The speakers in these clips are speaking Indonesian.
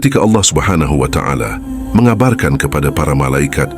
ketika Allah Subhanahu wa Ta'ala mengabarkan kepada para malaikat,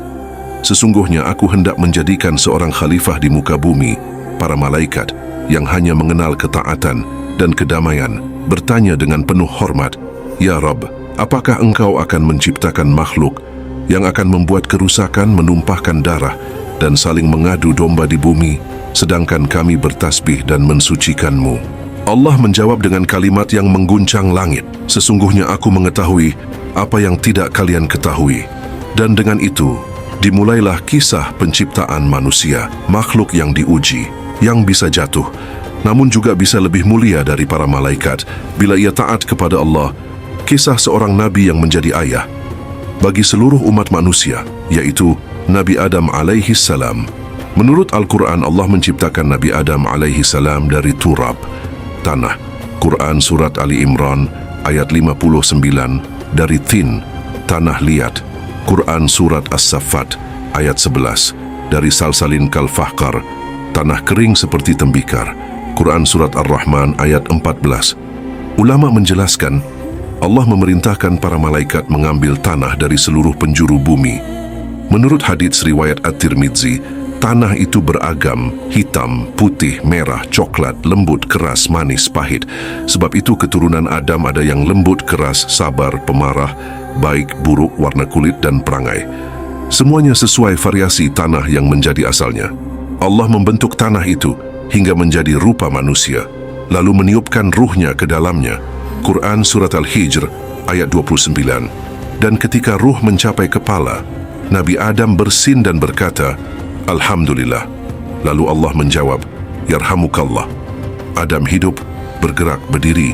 sesungguhnya aku hendak menjadikan seorang khalifah di muka bumi, para malaikat yang hanya mengenal ketaatan dan kedamaian bertanya dengan penuh hormat, "Ya Rabb, apakah engkau akan menciptakan makhluk yang akan membuat kerusakan, menumpahkan darah, dan saling mengadu domba di bumi, sedangkan kami bertasbih dan mensucikan-Mu?" Allah menjawab dengan kalimat yang mengguncang langit, "Sesungguhnya aku mengetahui apa yang tidak kalian ketahui." Dan dengan itu, dimulailah kisah penciptaan manusia, makhluk yang diuji, yang bisa jatuh, namun juga bisa lebih mulia dari para malaikat bila ia taat kepada Allah. Kisah seorang nabi yang menjadi ayah bagi seluruh umat manusia, yaitu Nabi Adam alaihi salam. Menurut Al-Quran, Allah menciptakan Nabi Adam alaihi salam dari turab, tanah. Quran Surat Ali Imran ayat 59, dari tin, tanah liat. Quran Surat As-Saffat ayat 11, dari salsalin kal-fahkar, tanah kering seperti tembikar. Quran Surat Ar-Rahman ayat 14. Ulama menjelaskan, Allah memerintahkan para malaikat mengambil tanah dari seluruh penjuru bumi. Menurut hadits riwayat At-Tirmidzi, tanah itu beragam, hitam, putih, merah, coklat, lembut, keras, manis, pahit. Sebab itu keturunan Adam ada yang lembut, keras, sabar, pemarah, baik, buruk, warna kulit, dan perangai. Semuanya sesuai variasi tanah yang menjadi asalnya. Allah membentuk tanah itu hingga menjadi rupa manusia, lalu meniupkan ruhnya ke dalamnya. Quran Surat Al-Hijr ayat 29. Dan ketika ruh mencapai kepala, Nabi Adam bersin dan berkata, "Alhamdulillah." Lalu Allah menjawab, "Yarhamukallah." Adam hidup, bergerak, berdiri,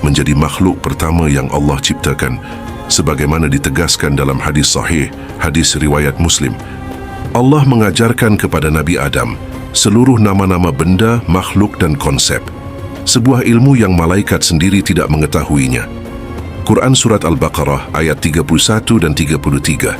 menjadi makhluk pertama yang Allah ciptakan, sebagaimana ditegaskan dalam hadis sahih, hadis riwayat Muslim. Allah mengajarkan kepada Nabi Adam seluruh nama-nama benda, makhluk, dan konsep. Sebuah ilmu yang malaikat sendiri tidak mengetahuinya. Quran Surat Al-Baqarah ayat 31 dan 33.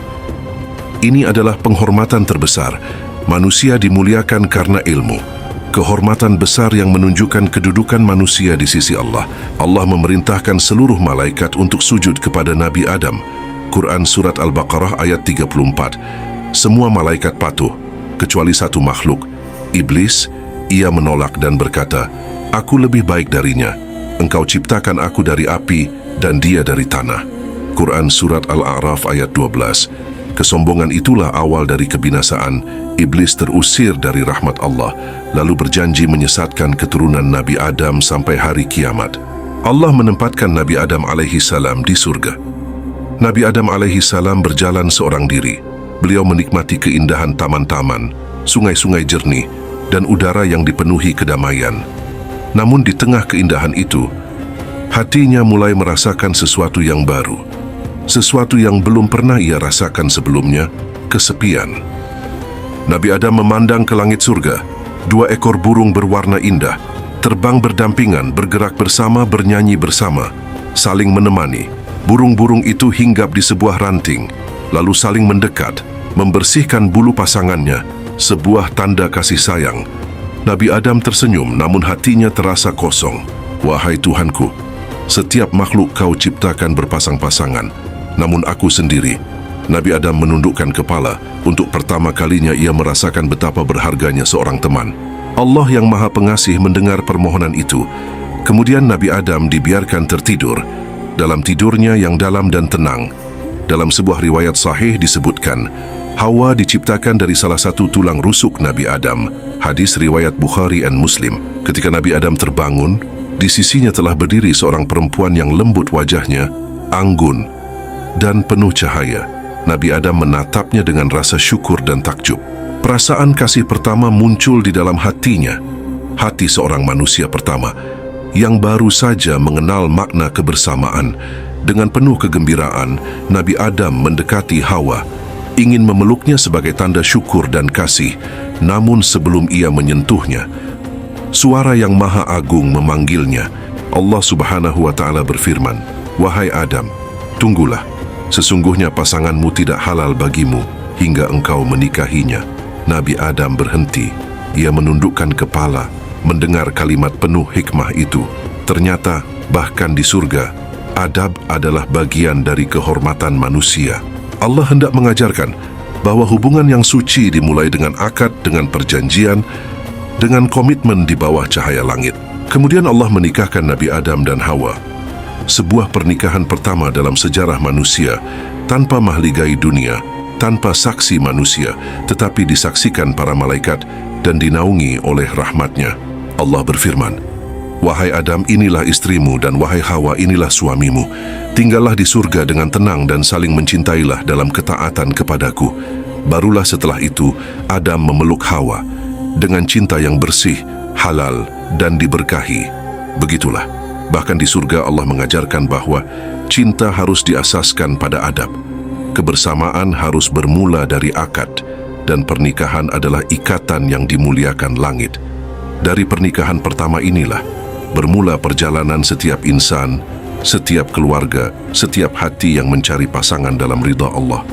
Ini adalah penghormatan terbesar. Manusia dimuliakan karena ilmu. Kehormatan besar yang menunjukkan kedudukan manusia di sisi Allah. Allah memerintahkan seluruh malaikat untuk sujud kepada Nabi Adam. Quran Surat Al-Baqarah ayat 34. Semua malaikat patuh, kecuali satu makhluk, Iblis. Ia menolak dan berkata, "Aku lebih baik darinya. Engkau ciptakan aku dari api dan dia dari tanah." Quran Surat Al-A'raf ayat 12. Kesombongan itulah awal dari kebinasaan. Iblis terusir dari rahmat Allah, lalu berjanji menyesatkan keturunan Nabi Adam sampai hari kiamat. Allah menempatkan Nabi Adam alaihi salam di surga. Nabi Adam alaihi salam berjalan seorang diri. Beliau menikmati keindahan taman-taman, sungai-sungai jernih, dan udara yang dipenuhi kedamaian. Namun di tengah keindahan itu, hatinya mulai merasakan sesuatu yang baru. Sesuatu yang belum pernah ia rasakan sebelumnya, kesepian. Nabi Adam memandang ke langit surga. 2 ekor burung berwarna indah, terbang berdampingan, bergerak bersama, bernyanyi bersama, saling menemani. Burung-burung itu hinggap di sebuah ranting, lalu saling mendekat, membersihkan bulu pasangannya, sebuah tanda kasih sayang. Nabi Adam tersenyum, namun hatinya terasa kosong. "Wahai Tuhanku, setiap makhluk kau ciptakan berpasang-pasangan, namun aku sendiri." Nabi Adam menundukkan kepala. Untuk pertama kalinya ia merasakan betapa berharganya seorang teman. Allah yang Maha Pengasih mendengar permohonan itu. Kemudian Nabi Adam dibiarkan tertidur. Dalam tidurnya yang dalam dan tenang, dalam sebuah riwayat sahih disebutkan, Hawa diciptakan dari salah satu tulang rusuk Nabi Adam. Hadis riwayat Bukhari dan Muslim. Ketika Nabi Adam terbangun, di sisinya telah berdiri seorang perempuan yang lembut wajahnya, anggun, dan penuh cahaya. Nabi Adam menatapnya dengan rasa syukur dan takjub. Perasaan kasih pertama muncul di dalam hatinya. Hati seorang manusia pertama yang baru saja mengenal makna kebersamaan. Dengan penuh kegembiraan, Nabi Adam mendekati Hawa, ingin memeluknya sebagai tanda syukur dan kasih. Namun sebelum ia menyentuhnya, suara yang maha agung memanggilnya. Allah Subhanahu wa Ta'ala berfirman, "Wahai Adam, tunggulah. Sesungguhnya pasanganmu tidak halal bagimu hingga engkau menikahinya." Nabi Adam berhenti. Ia menundukkan kepala, mendengar kalimat penuh hikmah itu. Ternyata bahkan di surga, Adab adalah bagian dari kehormatan manusia. Allah hendak mengajarkan bahwa hubungan yang suci dimulai dengan akad, dengan perjanjian, dengan komitmen di bawah cahaya langit. Kemudian Allah menikahkan Nabi Adam dan Hawa. Sebuah pernikahan pertama dalam sejarah manusia, tanpa mahligai dunia, tanpa saksi manusia, tetapi disaksikan para malaikat dan dinaungi oleh rahmatnya. Allah berfirman, "Wahai Adam, inilah istrimu, dan wahai Hawa, inilah suamimu. Tinggallah di surga dengan tenang dan saling mencintailah dalam ketaatan kepadaku." Barulah setelah itu, Adam memeluk Hawa dengan cinta yang bersih, halal, dan diberkahi. Begitulah. Bahkan di surga Allah mengajarkan bahwa cinta harus diasaskan pada adab. Kebersamaan harus bermula dari akad, dan pernikahan adalah ikatan yang dimuliakan langit. Dari pernikahan pertama inilah bermula perjalanan setiap insan, setiap keluarga, setiap hati yang mencari pasangan dalam ridha Allah.